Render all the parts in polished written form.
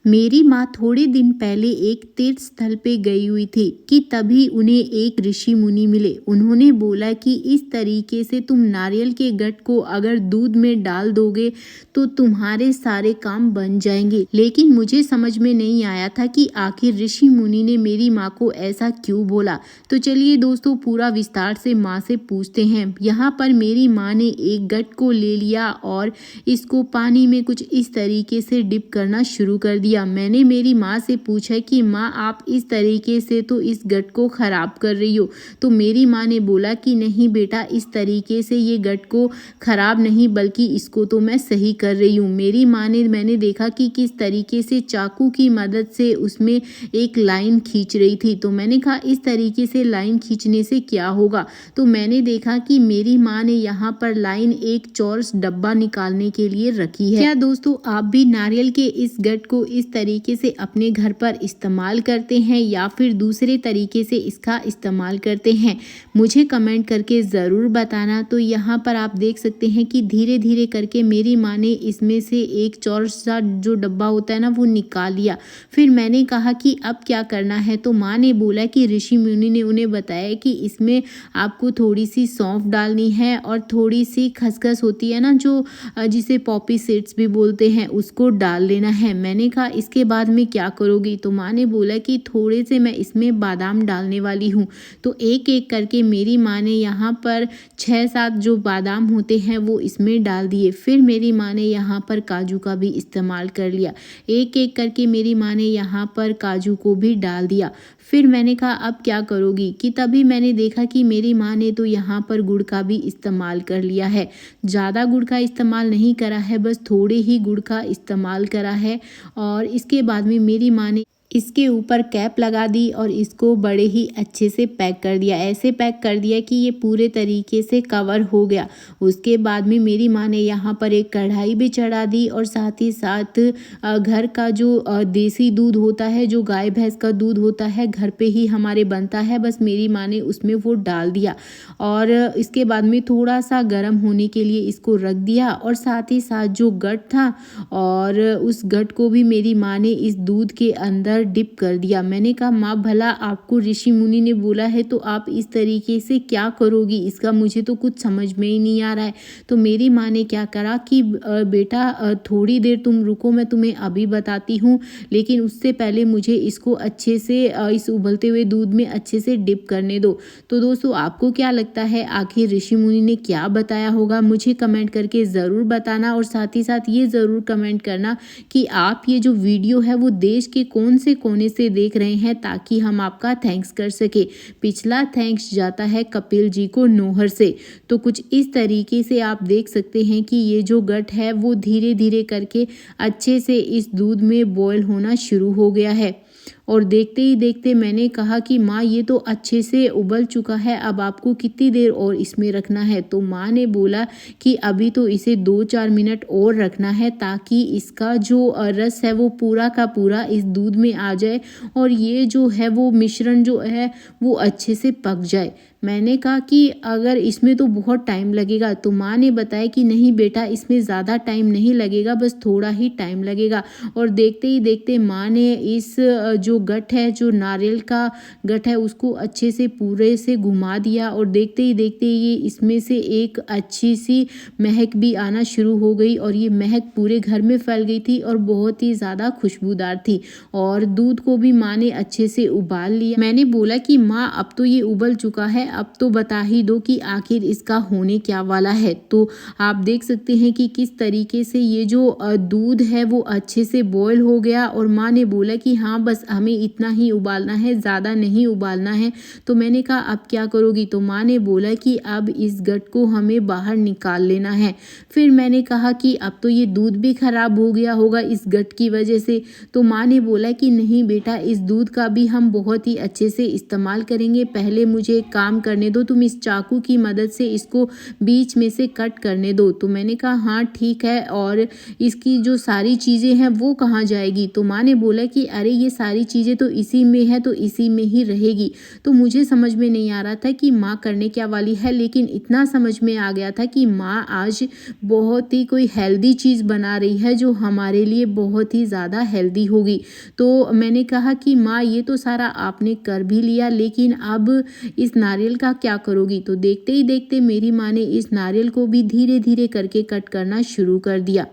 मेरी माँ थोड़े दिन पहले एक तीर्थ स्थल पे गई हुई थी कि तभी उन्हें एक ऋषि मुनि मिले। उन्होंने बोला कि इस तरीके से तुम नारियल के गठ को अगर दूध में डाल दोगे तो तुम्हारे सारे काम बन जाएंगे। लेकिन मुझे समझ में नहीं आया था कि आखिर ऋषि मुनि ने मेरी माँ को ऐसा क्यों बोला। तो चलिए दोस्तों, पूरा विस्तार से माँ से पूछते हैं। यहाँ पर मेरी माँ ने एक गठ को ले लिया और इसको पानी में कुछ इस तरीके से डिप करना शुरू कर दिया। मैंने मेरी माँ से पूछा कि माँ, आप इस तरीके से तो इस गठ को खराब कर रही हो। तो मेरी माँ ने बोला कि नहीं बेटा, इस तरीके से ये गठ को खराब नहीं बल्कि इसको तो मैं सही कर रही हूँ। मैंने देखा कि किस तरीके से चाकू की मदद से उसमें एक लाइन खींच रही थी। तो मैंने कहा इस तरीके से लाइन खींचने से क्या होगा। तो मैंने देखा कि मेरी माँ ने यहाँ पर लाइन एक चौरस डब्बा निकालने के लिए रखी है। क्या दोस्तों, आप भी नारियल के इस गठ को इस तरीके से अपने घर पर इस्तेमाल करते हैं या फिर दूसरे तरीके से इसका इस्तेमाल करते हैं? मुझे कमेंट करके ज़रूर बताना। तो यहाँ पर आप देख सकते हैं कि धीरे धीरे करके मेरी माँ ने इसमें से एक चौरस सा जो डब्बा होता है ना, वो निकाल लिया। फिर मैंने कहा कि अब क्या करना है। तो माँ ने बोला कि ऋषि मुनि ने उन्हें बताया कि इसमें आपको थोड़ी सी सौंफ डालनी है और थोड़ी सी खसखस होती है ना, जो जिसे पॉपी सीड्स भी बोलते हैं, उसको डाल लेना है। मैंने कहा इसके बाद में क्या करोगी। तो माँ ने बोला कि थोड़े से मैं इसमें बादाम डालने वाली हूँ। तो एक एक करके मेरी माँ ने यहाँ पर 6-7 जो बादाम होते हैं वो इसमें डाल दिए। फिर मेरी माँ ने यहाँ पर काजू का भी इस्तेमाल कर लिया। एक एक करके मेरी माँ ने यहाँ पर काजू को भी डाल दिया। फिर मैंने कहा अब क्या करोगी, कि तभी मैंने देखा कि मेरी माँ ने तो यहाँ पर गुड़ का भी इस्तेमाल कर लिया है। ज़्यादा गुड़ का इस्तेमाल नहीं करा है, बस थोड़े ही गुड़ का इस्तेमाल करा है। और इसके बाद में मेरी माँ ने इसके ऊपर कैप लगा दी और इसको बड़े ही अच्छे से पैक कर दिया। ऐसे पैक कर दिया कि ये पूरे तरीके से कवर हो गया। उसके बाद में मेरी माँ ने यहाँ पर एक कढ़ाई भी चढ़ा दी और साथ ही साथ घर का जो देसी दूध होता है, जो गाय भैंस का दूध होता है, घर पे ही हमारे बनता है, बस मेरी माँ ने उसमें वो डाल दिया। और इसके बाद में थोड़ा सा गर्म होने के लिए इसको रख दिया और साथ ही साथ जो गठ था और उस गठ को भी मेरी माँ ने इस दूध के अंदर डिप कर दिया। मैंने कहा माँ, भला आपको ऋषि मुनि ने बोला है तो आप इस तरीके से क्या करोगी, इसका मुझे तो कुछ समझ में ही नहीं आ रहा है। तो मेरी माँ ने क्या करा कि बेटा थोड़ी देर तुम रुको, मैं तुम्हें अभी बताती हूँ, लेकिन उससे पहले मुझे इसको अच्छे से इस उबलते हुए दूध में अच्छे से डिप करने दो। तो दोस्तों, आपको क्या लगता है आखिर ऋषि मुनि ने क्या बताया होगा, मुझे कमेंट करके ज़रूर बताना। और साथ ही साथ ये ज़रूर कमेंट करना कि आप ये जो वीडियो है वो देश के कौन से कोने से देख रहे हैं, ताकि हम आपका थैंक्स कर सके। पिछला थैंक्स जाता है कपिल जी को नोहर से। तो कुछ इस तरीके से आप देख सकते हैं कि ये जो गठ है वो धीरे धीरे करके अच्छे से इस दूध में बॉयल होना शुरू हो गया है। और देखते ही देखते मैंने कहा कि माँ, ये तो अच्छे से उबल चुका है, अब आपको कितनी देर और इसमें रखना है। तो माँ ने बोला कि अभी तो इसे 2-4 मिनट और रखना है, ताकि इसका जो रस है वो पूरा का पूरा इस दूध में आ जाए और ये जो है वो मिश्रण जो है वो अच्छे से पक जाए। मैंने कहा कि अगर इसमें तो बहुत टाइम लगेगा। तो माँ ने बताया कि नहीं बेटा, इसमें ज़्यादा टाइम नहीं लगेगा, बस थोड़ा ही टाइम लगेगा। और देखते ही देखते माँ ने इस जो गठ है, जो नारियल का गठ है, उसको अच्छे से पूरे से घुमा दिया। और देखते ही देखते ये इसमें से एक अच्छी सी महक भी आना शुरू हो गई और ये महक पूरे घर में फैल गई थी और बहुत ही ज़्यादा खुशबूदार थी। और दूध को भी माँ ने अच्छे से उबाल लिया। मैंने बोला कि माँ, अब तो ये उबल चुका है, अब तो बता ही दो कि आखिर इसका होने क्या वाला है। तो आप देख सकते हैं कि किस तरीके से ये जो दूध है वो अच्छे से बॉयल हो गया। और माँ ने बोला कि हाँ, बस हमें इतना ही उबालना है, ज़्यादा नहीं उबालना है। तो मैंने कहा अब क्या करोगी। तो माँ ने बोला कि अब इस गठ को हमें बाहर निकाल लेना है। फिर मैंने कहा कि अब तो ये दूध भी खराब हो गया होगा इस गठ की वजह से। तो माँ ने बोला कि नहीं बेटा, इस दूध का भी हम बहुत ही अच्छे से इस्तेमाल करेंगे। पहले मुझे एक काम करने दो, तुम इस चाकू की मदद से इसको बीच में से कट करने दो। तो मैंने कहा हाँ ठीक है, और इसकी जो सारी चीज़ें हैं वो कहाँ जाएगी। तो माँ ने बोला कि अरे, ये सारी चीज़ें तो इसी में है तो इसी में ही रहेगी। तो मुझे समझ में नहीं आ रहा था कि माँ करने क्या वाली है, लेकिन इतना समझ में आ गया था कि माँ आज बहुत ही कोई हेल्दी चीज़ बना रही है जो हमारे लिए बहुत ही ज़्यादा हेल्दी होगी। तो मैंने कहा कि माँ ये तो सारा आपने कर भी लिया, लेकिन अब इस नारियल का क्या करोगी? तो देखते ही देखते मेरी माँ ने इस नारियल को भी धीरे धीरे करके कट करना शुरू कर दिया।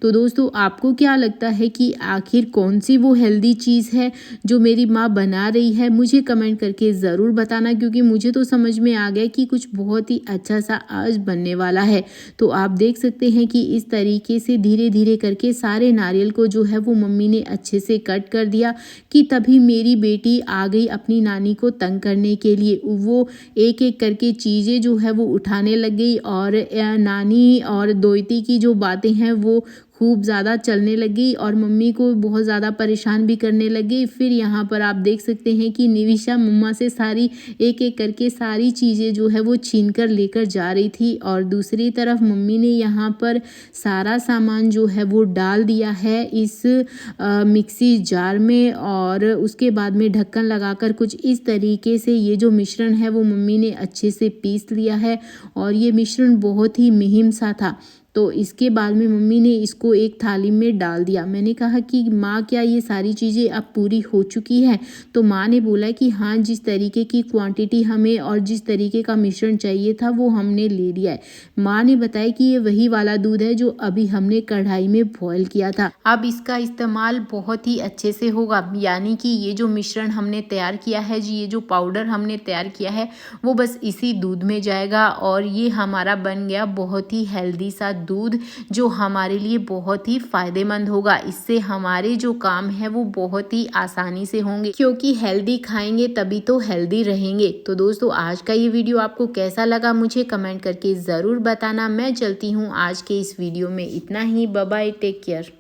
तो दोस्तों, आपको क्या लगता है कि आखिर कौन सी वो हेल्दी चीज़ है जो मेरी माँ बना रही है? मुझे कमेंट करके ज़रूर बताना, क्योंकि मुझे तो समझ में आ गया कि कुछ बहुत ही अच्छा सा आज बनने वाला है। तो आप देख सकते हैं कि इस तरीके से धीरे धीरे करके सारे नारियल को जो है वो मम्मी ने अच्छे से कट कर दिया कि तभी मेरी बेटी आ गई अपनी नानी को तंग करने के लिए। वो एक एक करके चीज़ें जो है वो उठाने लग गई और नानी और दोयती की जो बातें हैं वो खूब ज़्यादा चलने लगी और मम्मी को बहुत ज़्यादा परेशान भी करने लगी। फिर यहाँ पर आप देख सकते हैं कि निविशा मम्मा से सारी एक एक करके सारी चीज़ें जो है वो छीन कर लेकर जा रही थी, और दूसरी तरफ मम्मी ने यहाँ पर सारा सामान जो है वो डाल दिया है इस मिक्सी जार में, और उसके बाद में ढक्कन लगाकर कुछ इस तरीके से ये जो मिश्रण है वो मम्मी ने अच्छे से पीस लिया है, और ये मिश्रण बहुत ही मिहिम सा था। तो इसके बाद में मम्मी ने इसको एक थाली में डाल दिया। मैंने कहा कि माँ क्या ये सारी चीज़ें अब पूरी हो चुकी है? तो माँ ने बोला कि हाँ, जिस तरीके की क्वांटिटी हमें और जिस तरीके का मिश्रण चाहिए था वो हमने ले लिया है। माँ ने बताया कि ये वही वाला दूध है जो अभी हमने कढ़ाई में बॉयल किया था। अब इसका इस्तेमाल बहुत ही अच्छे से होगा, यानी कि ये जो मिश्रण हमने तैयार किया है जी, ये जो पाउडर हमने तैयार किया है वो बस इसी दूध में जाएगा, और ये हमारा बन गया बहुत ही हेल्दी सा दूध जो हमारे लिए बहुत ही फायदेमंद होगा। इससे हमारे जो काम है वो बहुत ही आसानी से होंगे, क्योंकि हेल्दी खाएंगे तभी तो हेल्दी रहेंगे। तो दोस्तों, आज का ये वीडियो आपको कैसा लगा मुझे कमेंट करके ज़रूर बताना। मैं चलती हूँ आज के इस वीडियो में इतना ही। Bye bye, take care.